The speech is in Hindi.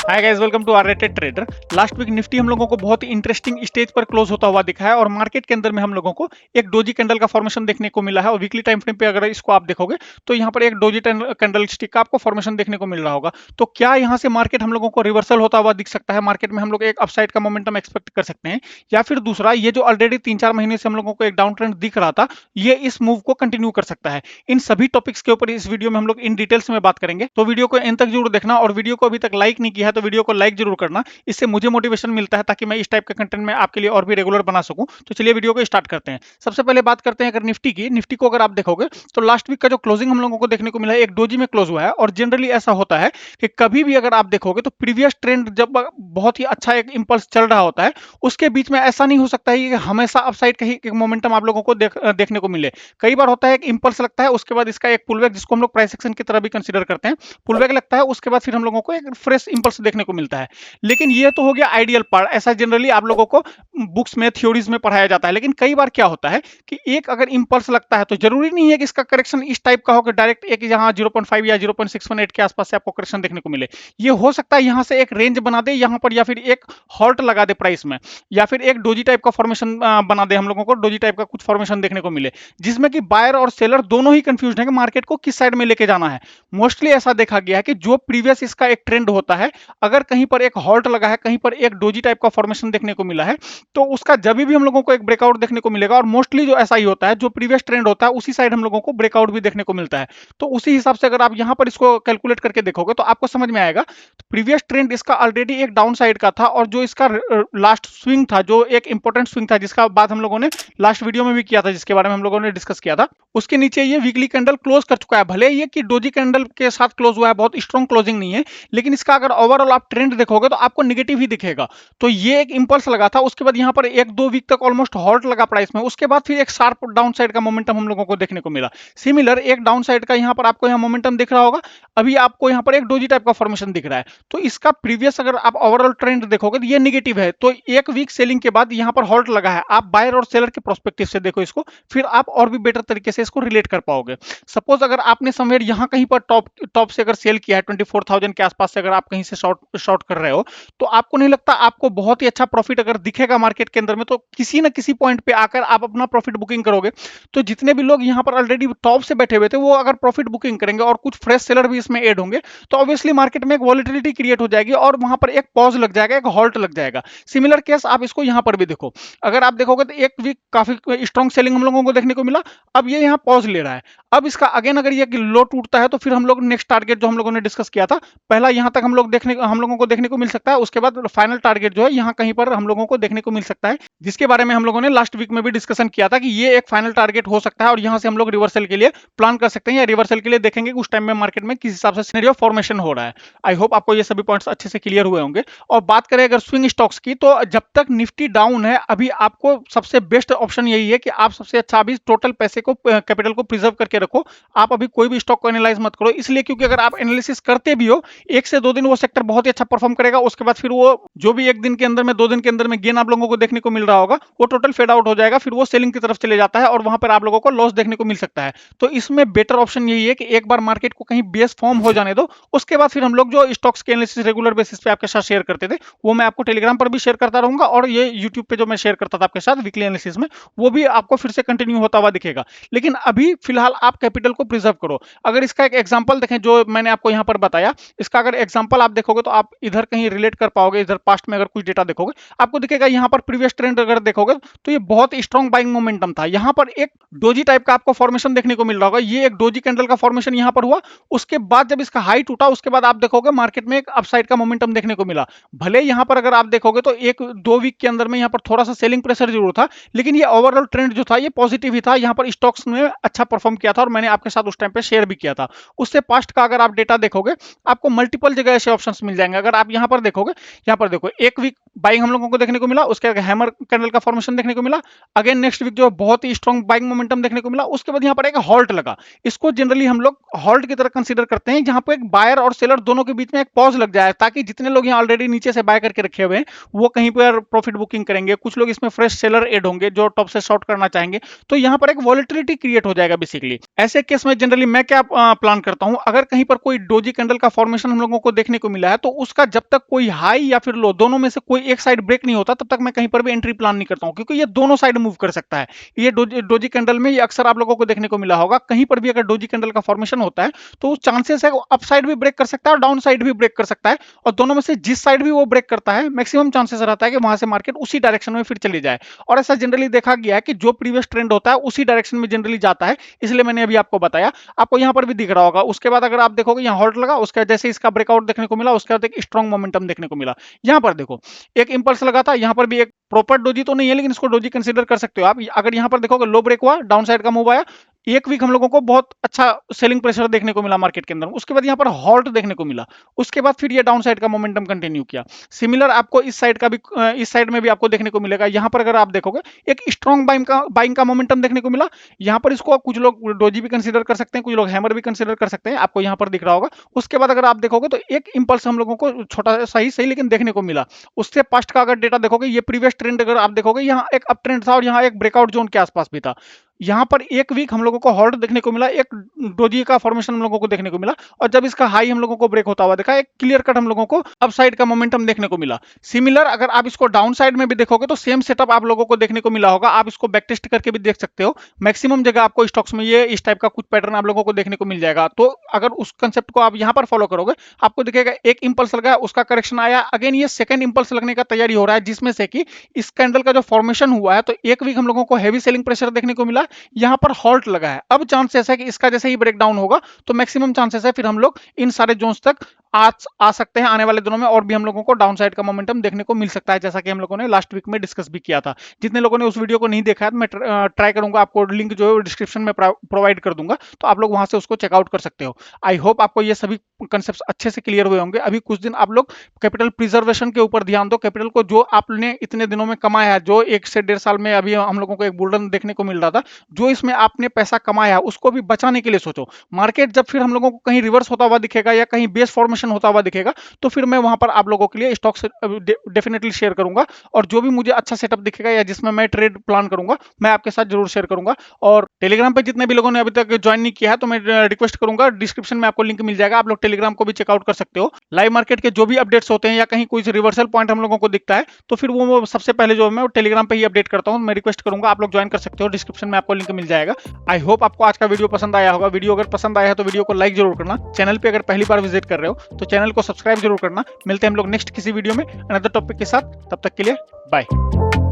Hi guys, welcome to R rated trader. Last week Nifty हम लोगों को बहुत ही इंटरेस्टिंग स्टेज पर क्लोज होता हुआ दिखा है और मार्केट के अंदर में हम लोगों को एक डोजी कैंडल का फॉर्मेशन देखने को मिला है। और वीकली टाइम फ्रेम पे अगर इसको आप देखोगे तो यहाँ पर एक डोजी कैंडल स्टिक का आपको फॉर्मेशन देखने को मिल रहा होगा। तो क्या यहाँ से मार्केट हम लोगों को रिवर्सल होता हुआ दिख सकता है? मार्केट में हम लोग एक अपसाइड का मोमेंटम एक्सपेक्ट कर सकते हैं, या फिर दूसरा ये जो ऑलरेडी 3-4 महीने से हम लोगों को एक डाउन ट्रेंड दिख रहा था, ये इस मूव को कंटिन्यू कर सकता है। इन सभी टॉपिक्स के ऊपर इस वीडियो में हम लोग इन डिटेल्स में बात करेंगे, तो वीडियो को एंड तक जरूर देखना। और वीडियो को अभी तक लाइक नहीं किया है तो वीडियो को लाइक जरूर करना, इससे मुझे मोटिवेशन मिलता है ताकि मैं इस टाइप का कंटेंट में आपके लिए और भी रेगुलर बना सकूं। तो चलिए वीडियो को स्टार्ट करते हैं। सबसे पहले बात करते हैं अगर निफ्टी को अगर आप देखोगे तो लास्ट वीक का जो क्लोजिंग हम लोगों को देखने को मिला है, एक डोजी में क्लोज हुआ है। और जनरली ऐसा होता है कि कभी भी अगर आप देखोगे तो प्रीवियस ट्रेंड जब बहुत ही अच्छा एक इंपल्स चल रहा होता है, उसके बीच में ऐसा नहीं हो सकता है कि हमेशा अपसाइड का ही एक मोमेंटम आप लोगों को देखने को मिले। कई बार होता है एक इंपल्स लगता है, उसके बाद इसका एक पुलबैक, जिसको हम लोग प्राइस एक्शन की तरह भी कंसीडर करते हैं, पुलबैक लगता है, उसके बाद फिर हम लोगों को एक फ्रेश इंपल्स देखने को मिलता है। लेकिन ये तो हो गया आइडियल पार्ट, ऐसा जनरली आप लोगों को बुक्स में थ्योरीज में पढ़ाया जाता है। लेकिन कई बार क्या होता है कि एक अगर इंपल्स लगता है तो जरूरी नहीं है कि इसका करेक्शन इस टाइप का हो कि डायरेक्ट एक यहाँ 0.5 या 0.618 के आसपास से आपको करेक्शन देखने को मिले। ये हो सकता है यहाँ से एक रेंज बना दे यहाँ पर, या फिर एक हॉल्ट लगा दे प्राइस में, या फिर एक डोजी टाइप का फॉर्मेशन बना दे, हम लोगों को डोजी टाइप का कुछ फॉर्मेशन देखने को मिले, जिसमें कि बायर और सेलर दोनों ही कंफ्यूज है कि मार्केट को किस साइड में लेके जाना है। मोस्टली ऐसा देखा गया है कि जो प्रीवियस इसका एक ट्रेंड होता है, अगर कहीं पर एक हॉल्ट लगा है, कहीं पर एक डोजी टाइप का फॉर्मेशन देखने को मिला है, तो उसका जब भी हम लोगों को एक ब्रेकआउट देखने को मिलेगा। और मोस्टली जो ऐसा ही होता है, जो प्रीवियस ट्रेंड होता है उसी साइड हम लोगों को ब्रेकआउट भी देखने को मिलता है। तो उसी हिसाब से अगर आप यहां पर इसको कैलकुलेट करके देखोगे तो आपको समझ में आएगा प्रीवियस ट्रेंड इसका ऑलरेडी एक डाउन साइड का था, और जो इसका लास्ट स्विंग था, जो एक इंपॉर्टेंट स्विंग था, जिसका बात हम लोगों ने लास्ट वीडियो में भी किया था, जिसके बारे में हम लोगों ने डिस्कस किया था, उसके नीचे ये वीकली कैंडल क्लोज कर चुका है। भले ये कि डोजी कैंडल के साथ क्लोज हुआ है, बहुत स्ट्रॉन्ग क्लोजिंग नहीं है, लेकिन इसका अगर ओवरऑल आप ट्रेंड देखोगे तो आपको नेगेटिव ही दिखेगा। तो ये एक इंपल्स लगा था, उसके बाद यहाँ पर 1-2 वीक तक ऑलमोस्ट हॉल्ट लगा प्राइस में, उसके बाद फिर एक शार्प डाउन साइड का मोमेंटम हम लोगों को देखने को मिला। सिमिलर एक डाउन साइड का यहाँ पर आपको यहाँ मोमेंटम दिख रहा होगा, अभी आपको यहाँ पर एक डोजी टाइप का फॉर्मेशन दिख रहा है। तो इसका प्रीवियस अगर आप ओवरऑल ट्रेंड देखोगे तो ये नेगेटिव है। तो एक वीक सेलिंग के बाद यहाँ पर हॉल्ट लगा है। आप बायर और सेलर के प्रोस्पेक्टिव से देखो इसको, फिर आप और भी बेटर तरीके से इसको रिलेट कर पाओगे। सपोज अगर आपने समवेयर यहाँ कहीं पर टॉप से अगर सेल किया है 24,000 के आसपास से, अगर आप कहीं से शॉर्ट कर रहे हो, तो आपको नहीं लगता आपको बहुत ही अच्छा प्रॉफिट अगर दिखेगा मार्केट के अंदर में, तो किसी ना किसी पॉइंट पे आकर आप अपना प्रॉफिट बुकिंग करोगे। तो जितने भी लोग यहाँ पर ऑलरेडी टॉप से बैठे हुए थे, वो अगर प्रॉफिट बुकिंग करेंगे और कुछ फ्रेश सेलर भी इसमें ऐड होंगे, तो ऑब्वियसली मार्केट में एक वॉलिटिलिटी क्रिएट हो जाएगी और वहां पर एक पॉज लग जाएगा, एक हॉल्ट लग जाएगा। सिमिलर केस आप इसको यहाँ पर भी देखो, अगर आप देखोगे तो एक वीक काफी स्ट्रॉन्ग सेलिंग हम लोगों को देखने को मिला, अब ये यहाँ पॉज ले रहा है। अब इसका अगेन अगर ये लो टूटता है तो फिर हम लोग नेक्स्ट टारगेट जो हम लोगों ने डिस्कस किया था, पहला यहां तक हम लोगों को देखने को मिल सकता है, उसके बाद फाइनल टारगेट जो है यहाँ कहीं पर हम लोगों को देखने को मिल सकता है, जिसके बारे में हम लोगों ने लास्ट वीक में भी डिस्कशन किया था कि ये एक फाइनल टारगेट हो सकता है। और यहां से हम लोग रिवर्सल के लिए प्लान कर सकते हैं, या रिवर्सल के लिए देखेंगे उस टाइम में मार्केट में किस हिसाब से सिनेरियो फॉर्मेशन हो रहा है। आई होप आपको ये सभी पॉइंट्स अच्छे से क्लियर हुए होंगे। और बात करें अगर स्विंग स्टॉक्स की, तो जब तक निफ्टी डाउन है, अभी आपको सबसे बेस्ट ऑप्शन यही है कि आप सबसे अच्छा अभी टोटल पैसे को, कैपिटल को प्रिजर्व करके रखो। आप अभी कोई भी स्टॉक को एनालाइज मत करो, इसलिए क्योंकि अगर आप एनालिसिस करते भी हो, 1 से 2 दिन वो सेक्टर बहुत ही अच्छा परफॉर्म करेगा, उसके बाद फिर वो जो भी 1 दिन के अंदर में, 2 दिन के अंदर में गेन आप लोगों को देखने को मिल रहा होगा, वो टोटल फेड आउट हो जाएगा, फिर वो सेलिंग की तरफ चले जाता है और वहां पर आप लोगों को लॉस देखने को मिल सकता है। तो इसमें बेटर ऑप्शन यही है कि एक बार मार्केट को कहीं बेस फॉर्म हो जाने दो, उसके बाद फिर हम लोग जो स्टॉक्स के एनालिसिस रेगुलर बेसिस पे आपके साथ शेयर करते थे, वो मैं आपको टेलीग्राम पर भी शेयर करता रहूंगा, और ये यूट्यूब पे जो मैं शेयर करता था आपके साथ वीकली एनालिसिस में, वो भी आपको फिर से कंटिन्यू होता हुआ दिखेगा। लेकिन अभी फिलहाल आप कैपिटल को प्रिजर्व करो। अगर इसका एक एग्जांपल देखें जो मैंने आपको यहां पर बताया, इसका अगर एग्जांपल आप देखोगे तो आप इधर कहीं रिलेट कर पाओगे, इधर पास्ट में अगर कुछ डेटा देखोगे आपको दिखेगा, यहां पर प्रीवियस ट्रेंड अगर देखोगे तो ये बहुत स्ट्रॉन्ग बाइंग मोमेंटम था। यहां पर एक डोजी टाइप का आपको फॉर्मेशन देखने को मिल रहा होगा, ये एक डोजी कैंडल का फॉर्मेशन यहां पर हुआ, उसके बाद जब इसका हाई टूटा, उसके बाद आप देखोगे मार्केट में एक अपसाइड का मोमेंटम देखने को मिला। भले यहां पर अगर आप देखोगे तो 1-2 वीक के अंदर में यहां पर थोड़ा सा सेलिंग प्रेशर जरूर था, लेकिन ये ओवरऑल ट्रेंड जो था ये पॉजिटिव ही था। यहां पर स्टॉक्स ने अच्छा परफॉर्म किया था और मैंने आपके साथ उस टाइम पे शेयर भी किया था। उससे पास्ट का अगर आप डेटा देखोगे, आपको मल्टीपल जगह ऐसे ऑप्शंस मिल जाएंगे। अगर आप यहां पर देखोगे, यहां पर देखो 1 वीक बाइंग हम लोगों को देखने को मिला, उसके आगे हैमर कैंडल का फॉर्मेशन देखने को मिला, अगेन नेक्स्ट वीक जो बहुत ही स्ट्रॉन्ग बाइंग मोमेंटम देखने को मिला, उसके बाद यहां पर एक हॉल्ट लगा। इसको जनरली हम लोग हॉल्ट की तरह कंसीडर करते हैं, जहां पर एक बायर और सेलर दोनों के बीच में एक पॉज लग जाए, ताकि जितने लोग यहाँ ऑलरेडी नीचे से बाय करके रखे हुए हैं वो कहीं पर प्रॉफिट बुकिंग करेंगे, कुछ लोग इसमें फ्रेश सेलर ऐड होंगे जो टॉप से शॉर्ट करना चाहेंगे, तो यहाँ पर एक वॉलिटिलिटी क्रिएट हो जाएगा बेसिकली। ऐसे केस में जनरली मैं क्या प्लान करता हूं, अगर कहीं पर कोई डोजी कैंडल का फॉर्मेशन हम लोगों को देखने को मिला है तो उसका जब तक कोई हाई या फिर लो दोनों में से कोई एक साइड ब्रेक नहीं होता तब तक मैं कहीं पर भी एंट्री प्लान नहीं करता हूं, क्योंकि ये दोनों साइड मूव कर सकता है। ये डोजी कैंडल में ये अक्सर आप लोगों को देखने को मिला होगा, कहीं पर भी अगर डोजी कैंडल का फॉर्मेशन होता है तो चांसेस है अप साइड भी ब्रेक कर सकता है और डाउन साइड भी ब्रेक कर सकता है, और दोनों में से जिस साइड भी वो ब्रेक करता है मैक्सिमम चांसेस रहता है कि वहां से मार्केट उसी डायरेक्शन में फिर चली जाए। और ऐसा जनरली देखा गया है कि जो प्रीवियस ट्रेंड होता है उसी डायरेक्शन में जनरली जाता है, इसलिए मैंने अभी आपको बताया। आपको यहां पर भी दिख रहा होगा, उसके बाद अगर आप देखोगे यहाँ हॉल्ट लगा, उसके बाद जैसे इसका ब्रेकआउट देखने को मिला उसके बाद एक स्ट्रॉन्ग मोमेंटम देखने को मिला। यहां पर देखो एक इंपल्स लगा था, यहां पर भी एक प्रॉपर डोजी तो नहीं है लेकिन इसको डोजी कंसीडर कर सकते हो आप। अगर यहां पर देखोगे लो ब्रेक हुआ, डाउन साइड का मूव आया, एक वीक हम लोगों को बहुत अच्छा सेलिंग प्रेशर देखने को मिला मार्केट के अंदर, उसके बाद यहाँ पर हॉल्ट देखने को मिला, उसके बाद फिर ये डाउन साइड का मोमेंटम कंटिन्यू किया। सिमिलर आपको इस साइड का भी, इस साइड में भी आपको देखने को मिलेगा। यहाँ पर अगर आप देखोगे एक स्ट्रॉन्ग बाइंग का मोमेंटम देखने को मिला। यहाँ पर इसको कुछ लोग डोजी भी कंसीडर कर सकते हैं, कुछ लोग हैमर भी कंसीडर कर सकते हैं, आपको यहाँ पर दिख रहा होगा। उसके बाद अगर आप देखोगे तो एक इंपल्स हम लोगों को छोटा सही सही लेकिन देखने को मिला। उससे पास्ट का अगर डेटा देखोगे, ये प्रीवियस ट्रेंड अगर आप देखोगे, यहाँ एक अप ट्रेंड था और यहाँ एक ब्रेकआउट जोन के आसपास भी था। यहाँ पर एक वीक हम लोगों को हॉल्ट देखने को मिला, एक डोजी का फॉर्मेशन हम लोगों को देखने को मिला, और जब इसका हाई हम लोगों को ब्रेक होता हुआ देखा, एक क्लियर कट हम लोगों को अप साइड का मोमेंटम देखने को मिला। सिमिलर अगर आप इसको डाउन साइड में भी देखोगे तो सेम सेटअप आप लोगों को देखने को मिला होगा। आप इसको बैक टेस्ट करके भी देख सकते हो, मैक्सिमम जगह आपको स्टॉक्स में ये इस टाइप का कुछ पैटर्न आप लोगों को देखने को मिल जाएगा। तो अगर उस कंसेप्ट को आप यहाँ पर फॉलो करोगे, आपको दिखेगा एक इंपल्स लगा, उसका करेक्शन आया, अगेन ये सेकंड इंपल्स लगने का तैयारी हो रहा है, जिसमें से कि इस कैंडल का जो फॉर्मेशन हुआ है तो एक वीक हम लोगों को हैवी सेलिंग प्रेशर देखने को मिला, यहाँ पर हॉल्ट लगा है। अब चांसेस है कि इसका जैसे ही ब्रेकडाउन होगा तो मैक्सिमम चांसेस है फिर हम लोग इन सारे जोन्स तक आ सकते हैं आने वाले दिनों में, और भी हम लोगों को डाउन साइड का मोमेंटम देखने को मिल सकता है, जैसा कि हम लोगों ने लास्ट वीक में डिस्कस भी किया था। जितने लोगों ने उस वीडियो को नहीं देखा है तो मैं ट्राई करूंगा, आपको लिंक जो है डिस्क्रिप्शन में प्रोवाइड कर दूंगा, तो आप लोग वहां से उसको चेकआउट कर सकते हो। आई होप आपको ये सभी कंसेप्ट अच्छे से क्लियर हुए होंगे। अभी कुछ दिन आप लोग कैपिटल प्रिजर्वेशन के ऊपर ध्यान दो। कैपिटल को जो आपने इतने दिनों में कमाया है, जो 1 से 1.5 साल में अभी हम लोगों को एक बुलरन देखने को मिल रहा था, जो इसमें आपने पैसा कमाया है उसको भी बचाने के लिए सोचो। मार्केट जब फिर हम लोगों को कहीं रिवर्स होता हुआ दिखेगा या कहीं बेस फॉर्मेशन होता हुआ दिखेगा तो फिर मैं वहां पर आप लोगों के लिए स्टॉक डेफिनेटली शेयर करूंगा, और जो भी मुझे अच्छा सेटअप दिखेगा या जिसमें मैं ट्रेड प्लान करूंगा मैं आपके साथ जरूर शेयर करूंगा। और टेलीग्राम पे जितने भी लोगों ने अभी तक ज्वाइन नहीं किया है तो मैं रिक्वेस्ट करूंगा, डिस्क्रिप्शन में आपको लिंक मिल जाएगा, आप लोग टेलीग्राम को भी चेकआउट कर सकते हो। लाइव मार्केट के जो भी अपडेट्स होते हैं या कहीं कोई रिवर्सल पॉइंट हम लोगों को दिखता है तो फिर वो सबसे पहले जो मैं टेलीग्राम पे ही अपडेट करता हूं। मैं रिक्वेस्ट करूंगा आप लोग ज्वाइन कर सकते हो, डिस्क्रिप्शन में आपको लिंक मिल जाएगा। आई होप आपको आज का वीडियो पसंद आया होगा। वीडियो अगर पसंद आया है तो वीडियो को लाइक जरूर करना, चैनल पे अगर पहली बार विजिट कर रहे हो तो चैनल को सब्सक्राइब जरूर करना। मिलते हैं हम लोग नेक्स्ट किसी वीडियो में अनदर टॉपिक के साथ, तब तक के लिए बाय।